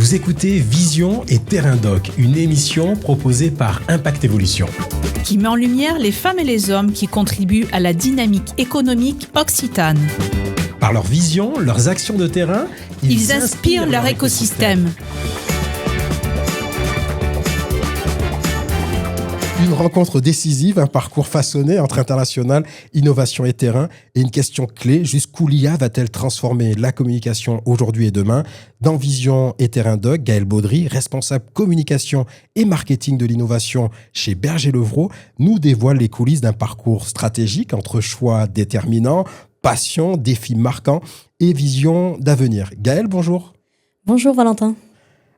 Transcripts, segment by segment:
Vous écoutez Vision et Terrain Doc, une émission proposée par Impact Evolution. Qui met en lumière les femmes et les hommes qui contribuent à la dynamique économique occitane. Par leur vision, leurs actions de terrain, ils inspirent leur écosystème. Une rencontre décisive, un parcours façonné entre international, innovation et terrain, et une question clé, jusqu'où l'IA va-t-elle transformer la communication aujourd'hui et demain? Dans Vision et Terrain Doc, Gaël Baudry, responsable communication et marketing de l'innovation chez Berger-Levrault, nous dévoile les coulisses d'un parcours stratégique entre choix déterminants, passion, défis marquants et vision d'avenir. Gaël, bonjour. Bonjour Valentin.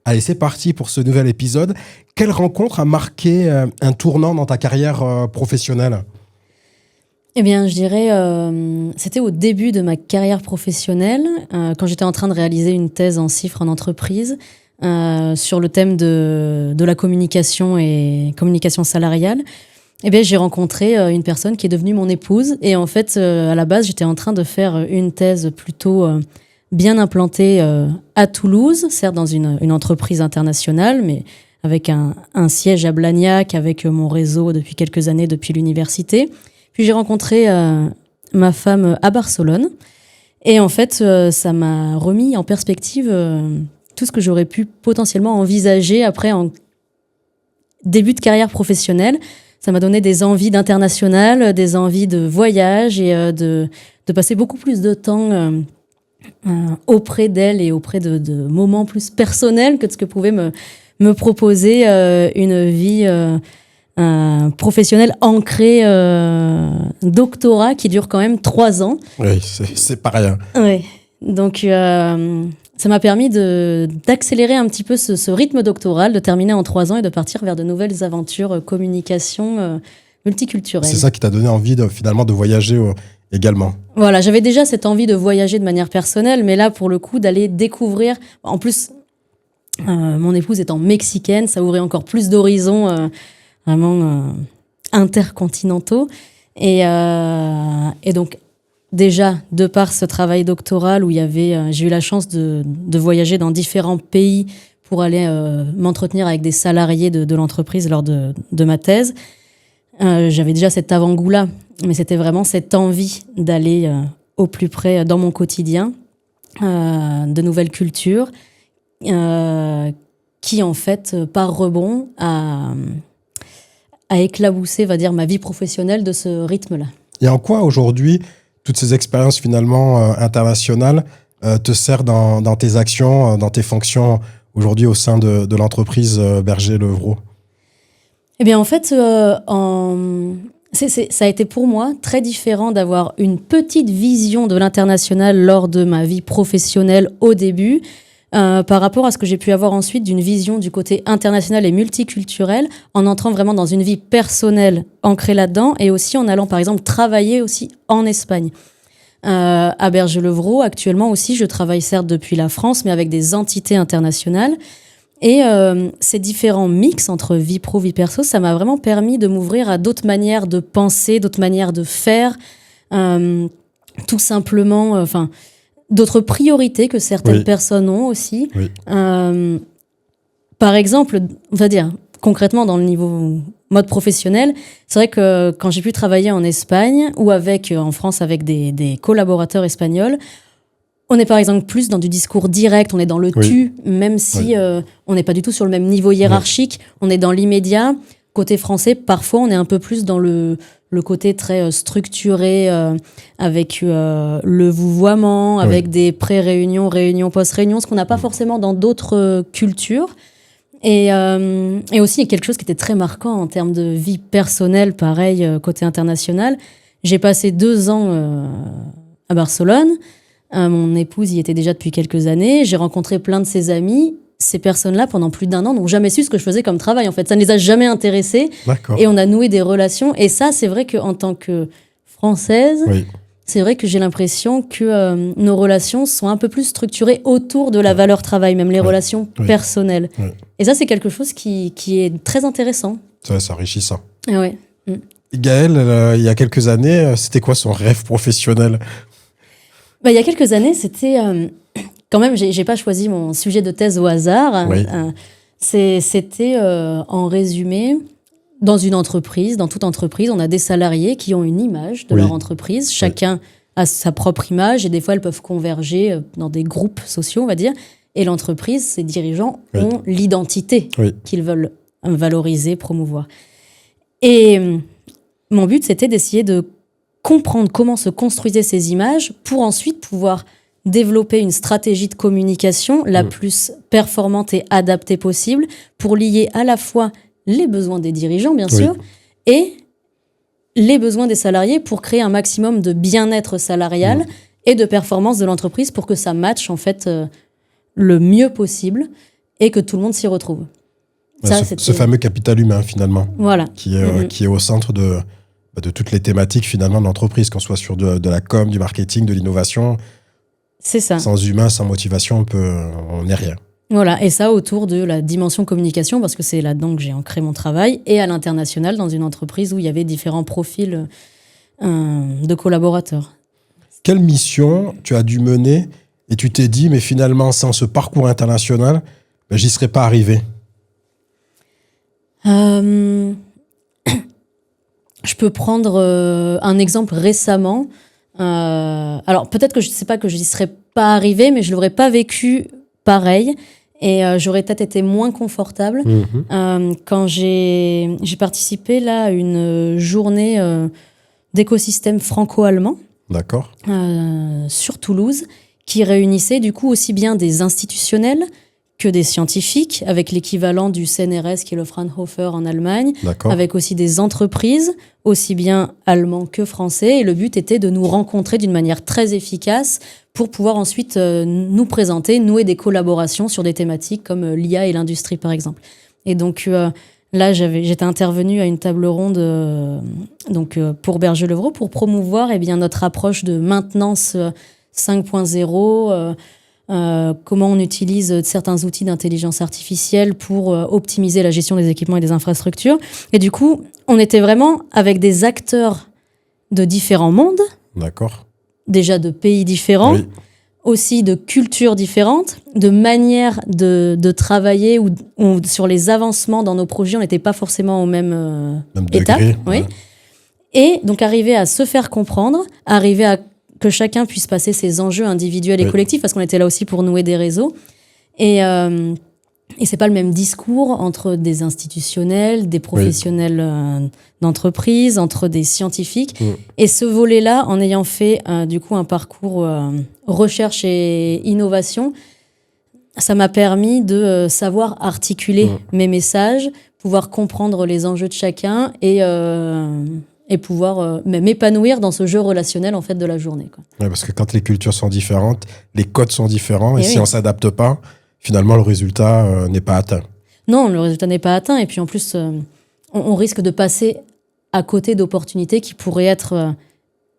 Allez, c'est parti pour ce nouvel épisode. Quelle rencontre a marqué un tournant dans ta carrière professionnelle ? Eh bien, je dirais, c'était au début de ma carrière professionnelle, quand j'étais en train de réaliser une thèse en chiffres en entreprise sur le thème de la communication et communication salariale. Eh bien, j'ai rencontré une personne qui est devenue mon épouse. Et en fait, à la base, j'étais en train de faire une thèse plutôt bien implantée à Toulouse, certes dans une entreprise internationale, mais avec un siège à Blagnac, avec mon réseau depuis quelques années, depuis l'université. Puis j'ai rencontré ma femme à Barcelone. Et en fait, ça m'a remis en perspective tout ce que j'aurais pu potentiellement envisager après en début de carrière professionnelle. Ça m'a donné des envies d'international, des envies de voyage et de passer beaucoup plus de temps auprès d'elle et auprès de moments plus personnels que de ce que pouvait me proposer une vie professionnelle ancrée, doctorat qui dure quand même 3 ans. Oui, c'est pas rien. Ouais. Donc, ça m'a permis d'accélérer un petit peu ce rythme doctoral, de terminer en 3 ans et de partir vers de nouvelles aventures communication multiculturelle. C'est ça qui t'a donné envie finalement de voyager également. Voilà, j'avais déjà cette envie de voyager de manière personnelle, mais là, pour le coup, d'aller découvrir... En plus, mon épouse étant mexicaine, ça ouvrait encore plus d'horizons vraiment intercontinentaux. Et donc, déjà, de par ce travail doctoral où j'ai eu la chance de voyager dans différents pays pour aller m'entretenir avec des salariés de l'entreprise lors de ma thèse, j'avais déjà cet avant-goût-là, mais c'était vraiment cette envie d'aller au plus près dans mon quotidien, de nouvelles cultures, qui en fait, par rebond, a éclaboussé, va dire, ma vie professionnelle de ce rythme-là. Et en quoi aujourd'hui, toutes ces expériences finalement internationales te servent dans tes actions, dans tes fonctions aujourd'hui au sein de l'entreprise Berger-Levrault ? Eh bien, en fait, ça a été pour moi très différent d'avoir une petite vision de l'international lors de ma vie professionnelle au début, par rapport à ce que j'ai pu avoir ensuite d'une vision du côté international et multiculturel, en entrant vraiment dans une vie personnelle ancrée là-dedans, et aussi en allant, par exemple, travailler aussi en Espagne. À Berger-Levrault, actuellement aussi, je travaille certes depuis la France, mais avec des entités internationales. Et ces différents mix entre vie pro, vie perso, ça m'a vraiment permis de m'ouvrir à d'autres manières de penser, d'autres manières de faire, tout simplement, d'autres priorités que certaines personnes ont aussi. Oui. Par exemple, on va dire, concrètement dans le niveau mode professionnel, c'est vrai que quand j'ai pu travailler en Espagne ou en France avec des collaborateurs espagnols, on est par exemple plus dans du discours direct, on est dans le tu, même si on n'est pas du tout sur le même niveau hiérarchique, on est dans l'immédiat. Côté français, parfois on est un peu plus dans le côté très structuré, avec le vouvoiement, avec des pré-réunions, réunions, post-réunions, ce qu'on n'a pas forcément dans d'autres cultures. Et aussi, il y a quelque chose qui était très marquant en termes de vie personnelle, pareil, côté international. J'ai passé 2 ans à Barcelone. Mon épouse y était déjà depuis quelques années. J'ai rencontré plein de ses amis. Ces personnes-là, pendant plus d'1 an, n'ont jamais su ce que je faisais comme travail. En fait, ça ne les a jamais intéressés. D'accord. Et on a noué des relations. Et ça, c'est vrai qu'en tant que Française, c'est vrai que j'ai l'impression que nos relations sont un peu plus structurées autour de la valeur travail, même les relations personnelles. Et ça, c'est quelque chose qui est très intéressant. C'est enrichissant. Ah ouais. Gaël, il y a quelques années, c'était quoi son rêve professionnel ? Il y a quelques années, c'était quand même, j'ai pas choisi mon sujet de thèse au hasard. Oui. C'était en résumé, dans toute entreprise, on a des salariés qui ont une image de leur entreprise. Chacun a sa propre image et des fois, elles peuvent converger dans des groupes sociaux, on va dire. Et l'entreprise, ses dirigeants ont l'identité qu'ils veulent valoriser, promouvoir. Et mon but, c'était d'essayer de comprendre comment se construisaient ces images pour ensuite pouvoir développer une stratégie de communication la plus performante et adaptée possible pour lier à la fois les besoins des dirigeants, bien sûr, et les besoins des salariés pour créer un maximum de bien-être salarial et de performance de l'entreprise pour que ça matche en fait le mieux possible et que tout le monde s'y retrouve. Ce fameux capital humain, finalement, voilà. qui est au centre de toutes les thématiques, finalement, de l'entreprise, qu'on soit sur de la com, du marketing, de l'innovation. C'est ça. Sans humain, sans motivation, on n'est rien. Voilà, et ça autour de la dimension communication, parce que c'est là-dedans que j'ai ancré mon travail, et à l'international, dans une entreprise où il y avait différents profils de collaborateurs. Quelle mission tu as dû mener et tu t'es dit, mais finalement, sans ce parcours international, j'y serais pas arrivé? Je peux prendre un exemple récemment. Alors, peut-être que je ne sais pas que je n'y serais pas arrivée, mais je ne l'aurais pas vécu pareil. Et j'aurais peut-être été moins confortable quand j'ai participé là, à une journée d'écosystème franco-allemand. D'accord. Sur Toulouse, qui réunissait du coup aussi bien des institutionnels que des scientifiques, avec l'équivalent du CNRS qui est le Fraunhofer en Allemagne, avec aussi des entreprises, aussi bien allemands que français. Et le but était de nous rencontrer d'une manière très efficace pour pouvoir ensuite nous présenter, nouer des collaborations sur des thématiques comme l'IA et l'industrie, par exemple. Et donc là, j'étais intervenue à une table ronde pour Berger-Levrault pour promouvoir notre approche de maintenance 5.0, comment on utilise certains outils d'intelligence artificielle pour optimiser la gestion des équipements et des infrastructures. Et du coup, on était vraiment avec des acteurs de différents mondes, déjà de pays différents, aussi de cultures différentes, de manières de travailler ou sur les avancements dans nos projets, on n'était pas forcément aux mêmes étapes. Et donc arriver à se faire comprendre, arriver à que chacun puisse passer ses enjeux individuels et collectifs, parce qu'on était là aussi pour nouer des réseaux. Et c'est pas le même discours entre des institutionnels, des professionnels d'entreprise, entre des scientifiques. Et ce volet-là, en ayant fait du coup un parcours recherche et innovation, ça m'a permis de savoir articuler mes messages, pouvoir comprendre les enjeux de chacun et pouvoir m'épanouir dans ce jeu relationnel en fait de la journée. Parce que quand les cultures sont différentes, les codes sont différents, et si on s'adapte pas, finalement le résultat n'est pas atteint. Non, le résultat n'est pas atteint, et puis en plus, on risque de passer à côté d'opportunités qui pourraient être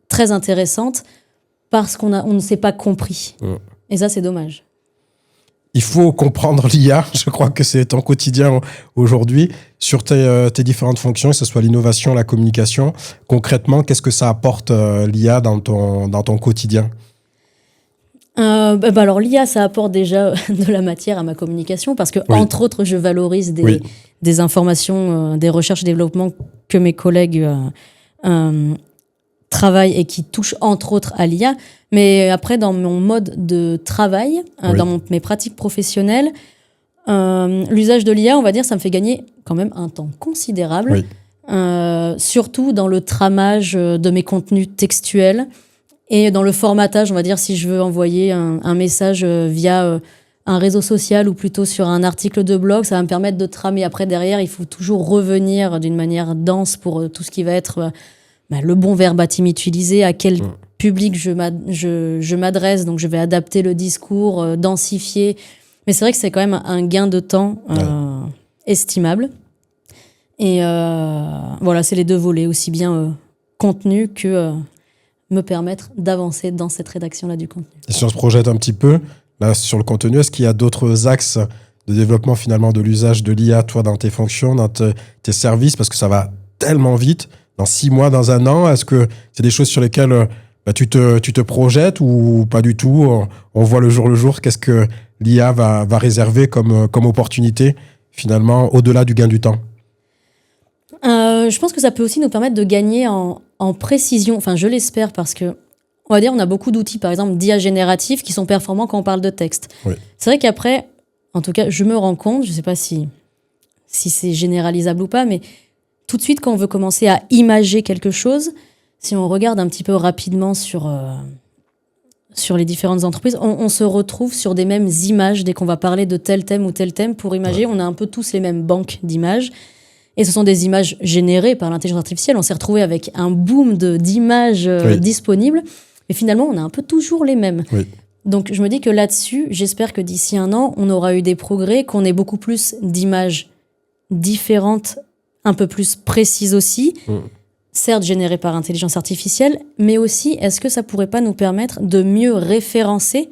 très intéressantes parce qu'on ne s'est pas compris. Et ça, c'est dommage. Il faut comprendre l'IA, je crois que c'est ton quotidien aujourd'hui, sur tes différentes fonctions, que ce soit l'innovation, la communication. Concrètement, qu'est-ce que ça apporte l'IA dans ton quotidien ? Alors l'IA, ça apporte déjà de la matière à ma communication, parce que entre autres, je valorise des informations, des recherches et développements que mes collègues travaillent et qui touchent entre autres à l'IA. Mais après, dans mon mode de travail, dans mes pratiques professionnelles, l'usage de l'IA, on va dire, ça me fait gagner quand même un temps considérable, surtout dans le tramage de mes contenus textuels et dans le formatage, on va dire, si je veux envoyer un message via un réseau social ou plutôt sur un article de blog, ça va me permettre de tramer. Après, derrière, il faut toujours revenir d'une manière dense pour tout ce qui va être le bon verbatim utilisé, à quel public je m'adresse, donc je vais adapter le discours, densifier. Mais c'est vrai que c'est quand même un gain de temps estimable. Et voilà, c'est les deux volets, aussi bien contenu que me permettre d'avancer dans cette rédaction-là du contenu. Et si on se projette un petit peu, là, sur le contenu, est-ce qu'il y a d'autres axes de développement finalement de l'usage de l'IA, toi, dans tes fonctions, dans tes services, parce que ça va tellement vite, dans 6 mois, dans 1 an, est-ce que c'est des choses sur lesquelles Là, tu te projettes ou pas du tout? On voit le jour. Qu'est-ce que l'IA va réserver comme opportunité, finalement, au-delà du gain du temps? Je pense que ça peut aussi nous permettre de gagner en précision. Enfin, je l'espère parce que, on va dire, on a beaucoup d'outils, par exemple, d'IA génératifs qui sont performants quand on parle de texte. Oui. C'est vrai qu'après, en tout cas, je me rends compte, je ne sais pas si c'est généralisable ou pas, mais tout de suite, quand on veut commencer à imager quelque chose, si on regarde un petit peu rapidement sur les différentes entreprises, on se retrouve sur des mêmes images dès qu'on va parler de tel thème ou tel thème. Pour imager, on a un peu tous les mêmes banques d'images. Et ce sont des images générées par l'intelligence artificielle. On s'est retrouvé avec un boom d'images disponibles. Mais finalement, on a un peu toujours les mêmes. Oui. Donc, je me dis que là-dessus, j'espère que d'ici 1 an, on aura eu des progrès, qu'on ait beaucoup plus d'images différentes, un peu plus précises aussi, certes générées par intelligence artificielle, mais aussi, est-ce que ça pourrait pas nous permettre de mieux référencer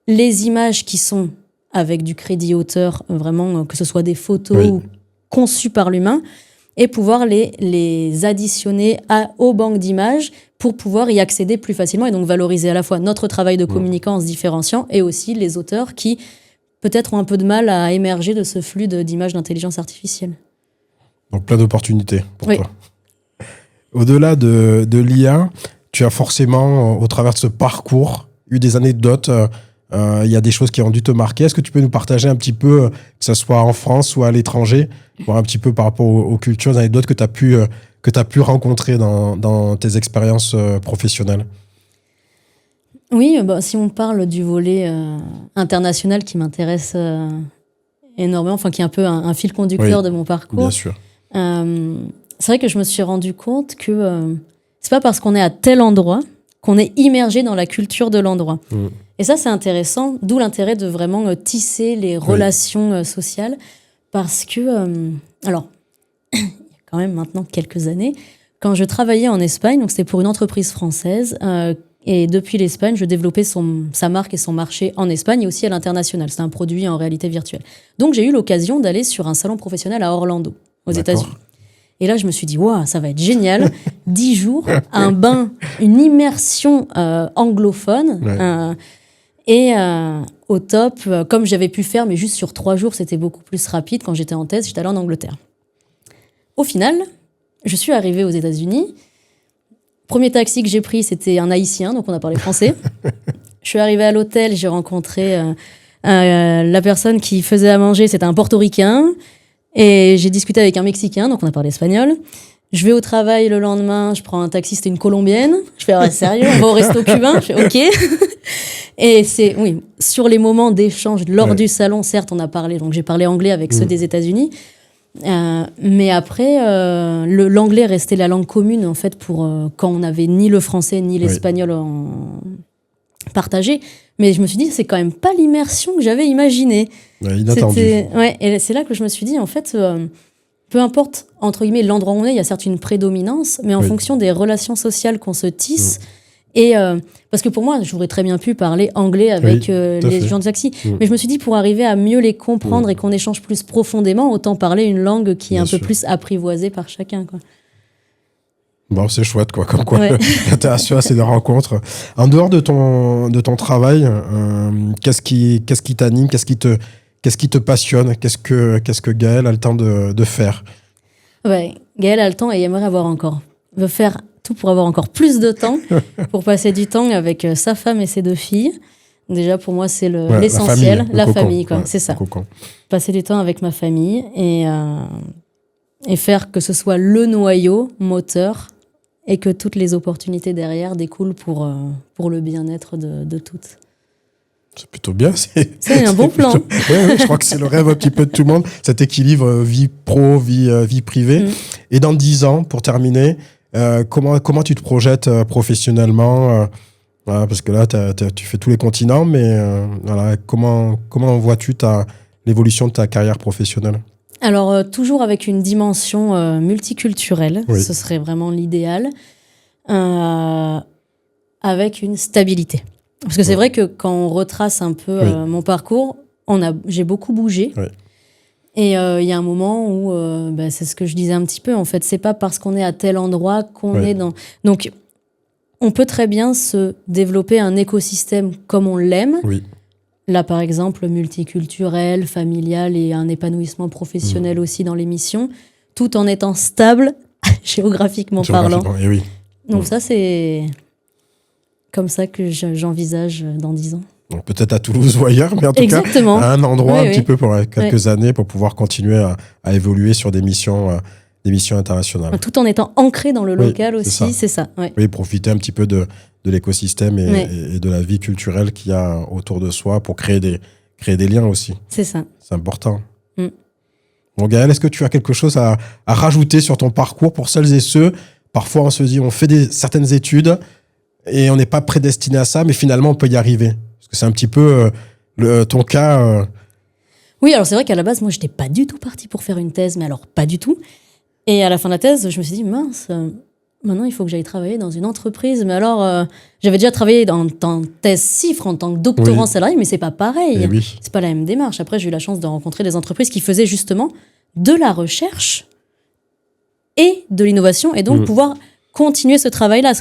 les images qui sont avec du crédit auteur, vraiment, que ce soit des photos ou conçues par l'humain, et pouvoir les additionner aux banques d'images pour pouvoir y accéder plus facilement et donc valoriser à la fois notre travail de communicant en se différenciant et aussi les auteurs qui peut-être ont un peu de mal à émerger de ce flux d'images d'intelligence artificielle. Donc plein d'opportunités pour toi. Au-delà de l'IA, tu as forcément, au travers de ce parcours, eu des anecdotes. Il y a des choses qui ont dû te marquer. Est-ce que tu peux nous partager un petit peu, que ce soit en France ou à l'étranger, voir un petit peu par rapport aux cultures, aux anecdotes que tu as pu rencontrer dans tes expériences professionnelles? Oui, si on parle du volet international qui m'intéresse énormément, enfin qui est un peu un fil conducteur de mon parcours. Bien sûr. C'est vrai que je me suis rendu compte que c'est pas parce qu'on est à tel endroit qu'on est immergé dans la culture de l'endroit. Et ça, c'est intéressant, d'où l'intérêt de vraiment tisser les relations sociales, parce que, alors, il y a quand même maintenant quelques années, quand je travaillais en Espagne, donc c'était pour une entreprise française, et depuis l'Espagne, je développais sa marque et son marché en Espagne et aussi à l'international. C'est un produit en réalité virtuelle. Donc j'ai eu l'occasion d'aller sur un salon professionnel à Orlando, aux États-Unis. Et là, je me suis dit, waouh, ça va être génial. 10 jours, un bain, une immersion anglophone. Et au top, comme j'avais pu faire, mais juste sur 3 jours, c'était beaucoup plus rapide. Quand j'étais en thèse, j'étais allée en Angleterre. Au final, je suis arrivée aux États-Unis. Premier taxi que j'ai pris, c'était un Haïtien, donc on a parlé français. Je suis arrivée à l'hôtel, j'ai rencontré la personne qui faisait à manger, c'était un Portoricain. Et j'ai discuté avec un Mexicain, donc on a parlé espagnol. Je vais au travail le lendemain, je prends un taxi, c'était une Colombienne. Je fais, sérieux, on va au resto cubain? Je fais, ok. Et sur les moments d'échange lors du salon, certes, on a parlé, donc j'ai parlé anglais avec ceux des États-Unis. Mais après, l'anglais restait la langue commune, en fait, pour quand on n'avait ni le français ni l'espagnol partagé. Mais je me suis dit, c'est quand même pas l'immersion que j'avais imaginée. Inattendu. Et c'est là que je me suis dit, en fait, peu importe, entre guillemets, l'endroit où on est, il y a certes une prédominance, mais en fonction des relations sociales qu'on se tisse. Et parce que pour moi, j'aurais très bien pu parler anglais avec les gens de taxi. Mais je me suis dit, pour arriver à mieux les comprendre et qu'on échange plus profondément, autant parler une langue qui est un peu plus apprivoisée par chacun, quoi. Bon, c'est chouette, quoi. Comme quoi, l'interaction, c'est des rencontres. En dehors de ton travail, qu'est-ce qui t'anime, qu'est-ce qui te passionne, qu'est-ce que Gaël a le temps de faire? Gaël a le temps et aimerait veut faire tout pour avoir encore plus de temps, pour passer du temps avec sa femme et ses 2 filles. Déjà, pour moi, c'est l'essentiel, la famille, quoi. C'est ça. Passer du temps avec ma famille et faire que ce soit le noyau moteur et que toutes les opportunités derrière découlent pour le bien-être de toutes. C'est plutôt bien. C'est un bon plan. Je crois que c'est le rêve un petit peu de tout le monde, cet équilibre vie pro, vie privée. Et dans 10 ans, pour terminer, comment tu te projettes professionnellement parce que là, tu fais tous les continents, mais comment vois-tu l'évolution de ta carrière professionnelle? Alors, toujours avec une dimension multiculturelle, ce serait vraiment l'idéal, avec une stabilité. Parce que c'est vrai que quand on retrace un peu mon parcours, j'ai beaucoup bougé. Et il y a un moment où, c'est ce que je disais un petit peu, en fait, c'est pas parce qu'on est à tel endroit qu'on est dans... Donc, on peut très bien se développer un écosystème comme on l'aime. Oui. Là, par exemple, multiculturel, familial et un épanouissement professionnel aussi dans les missions, tout en étant stable, géographiquement parlant. Et oui. Donc ça, c'est comme ça que j'envisage dans 10 ans. Donc, peut-être à Toulouse ou ailleurs, mais en tout Exactement. cas, à un endroit Oui, un petit oui. peu pour quelques années pour pouvoir continuer à évoluer sur des missions internationales. Tout en étant ancré dans le Oui, local c'est aussi, c'est ça. Ouais. Oui, profiter un petit peu de l'écosystème et de la vie culturelle qu'il y a autour de soi pour créer des liens aussi. C'est ça. C'est important. Mm. Bon, Gaël, est-ce que tu as quelque chose à rajouter sur ton parcours pour celles et ceux? Parfois, on se dit, on fait certaines études et on n'est pas prédestiné à ça, mais finalement, on peut y arriver. Parce que c'est un petit peu ton cas. Oui, alors c'est vrai qu'à la base, moi, je n'étais pas du tout partie pour faire une thèse, mais alors pas du tout. Et à la fin de la thèse, je me suis dit, mince, maintenant, il faut que j'aille travailler dans une entreprise. Mais alors, j'avais déjà travaillé en thèse CIFRE, en tant que doctorant salarié, mais c'est pas pareil. Eh oui. C'est pas la même démarche. Après, j'ai eu la chance de rencontrer des entreprises qui faisaient justement de la recherche et de l'innovation, et donc pouvoir continuer ce travail-là.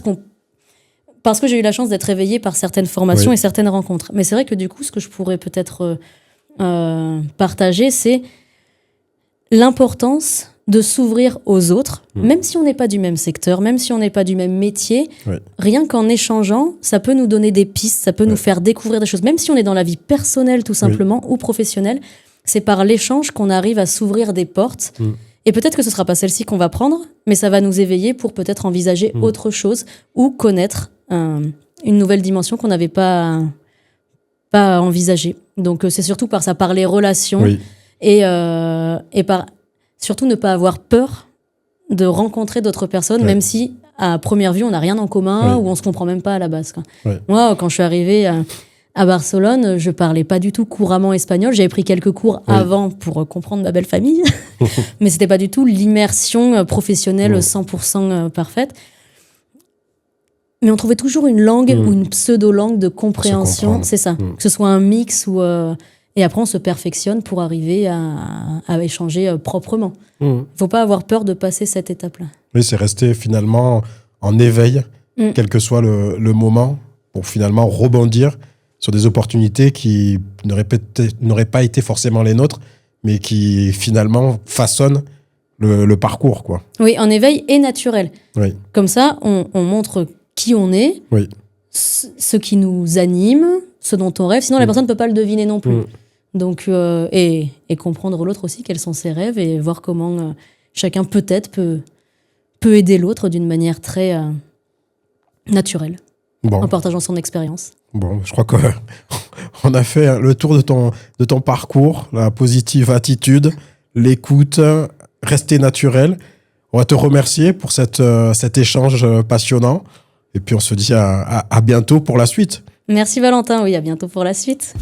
Parce que j'ai eu la chance d'être éveillée par certaines formations et certaines rencontres. Mais c'est vrai que du coup, ce que je pourrais peut-être partager, c'est l'importance de s'ouvrir aux autres, même si on n'est pas du même secteur, même si on n'est pas du même métier. Rien qu'en échangeant, ça peut nous donner des pistes, ça peut nous faire découvrir des choses. Même si on est dans la vie personnelle, tout simplement, ou professionnelle, c'est par l'échange qu'on arrive à s'ouvrir des portes. Et peut-être que ce ne sera pas celle-ci qu'on va prendre, mais ça va nous éveiller pour peut-être envisager autre chose ou connaître une nouvelle dimension qu'on n'avait pas envisagée. Donc c'est surtout par les relations et par surtout ne pas avoir peur de rencontrer d'autres personnes, même si à première vue on n'a rien en commun ou on se comprend même pas à la base, quoi. Moi, quand je suis arrivée à Barcelone, je parlais pas du tout couramment espagnol. J'avais pris quelques cours avant pour comprendre ma belle famille, mais c'était pas du tout l'immersion professionnelle 100% parfaite. Mais on trouvait toujours une langue ou une pseudo-langue de compréhension, c'est ça. Que ce soit un mix ou... Et après, on se perfectionne pour arriver à échanger proprement. Il faut pas avoir peur de passer cette étape-là. Oui, c'est rester finalement en éveil, quel que soit le moment, pour finalement rebondir sur des opportunités qui n'auraient pas été forcément les nôtres, mais qui finalement façonnent le parcours, quoi. Oui, en éveil et naturel. Oui. Comme ça, on montre qui on est, ce qui nous anime, ce dont on rêve. Sinon, la personne ne peut pas le deviner non plus. Donc, et comprendre l'autre aussi, quels sont ses rêves, et voir comment chacun peut-être peut aider l'autre d'une manière très naturelle, en partageant son expérience. Bon, je crois qu'on a fait le tour de ton parcours, la positive attitude, l'écoute, rester naturel. On va te remercier pour cet échange passionnant. Et puis on se dit à bientôt pour la suite. Merci Valentin, oui, à bientôt pour la suite.